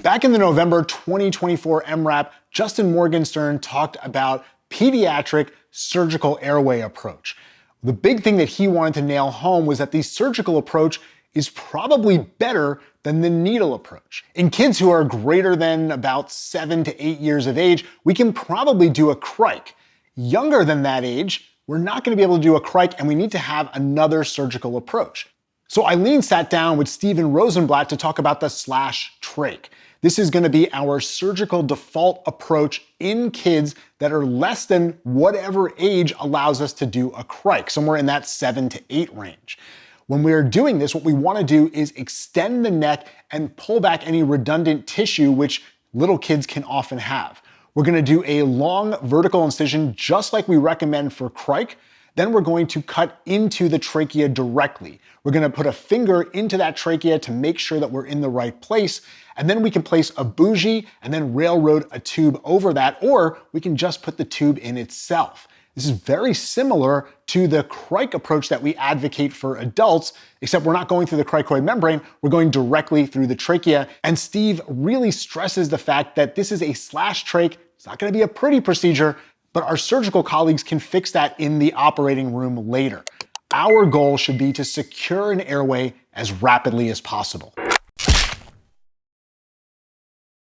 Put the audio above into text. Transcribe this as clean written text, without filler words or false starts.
Back in the November 2024 EMRAP, Justin Morgenstern talked about pediatric surgical airway approach. The big thing that he wanted to nail home was that the surgical approach is probably better than the needle approach. In kids who are greater than about 7 to 8 years of age, we can probably do a crike. Younger than that age, we're not going to be able to do a crike, and we need to have another surgical approach. So Eileen sat down with Steven Rosenblatt to talk about the /trach. This is going to be our surgical default approach in kids that are less than whatever age allows us to do a crike, somewhere in that 7 to 8 range. When we are doing this, what we want to do is extend the neck and pull back any redundant tissue, which little kids can often have. We're going to do a long vertical incision just like we recommend for crike. Then we're going to cut into the trachea directly. We're going to put a finger into that trachea to make sure that we're in the right place. And then we can place a bougie and then railroad a tube over that, or we can just put the tube in itself. This is very similar to the crike approach that we advocate for adults, except we're not going through the cricoid membrane, we're going directly through the trachea. And Steve really stresses the fact that this is a /trach. It's not going to be a pretty procedure, but our surgical colleagues can fix that in the operating room later. Our goal should be to secure an airway as rapidly as possible.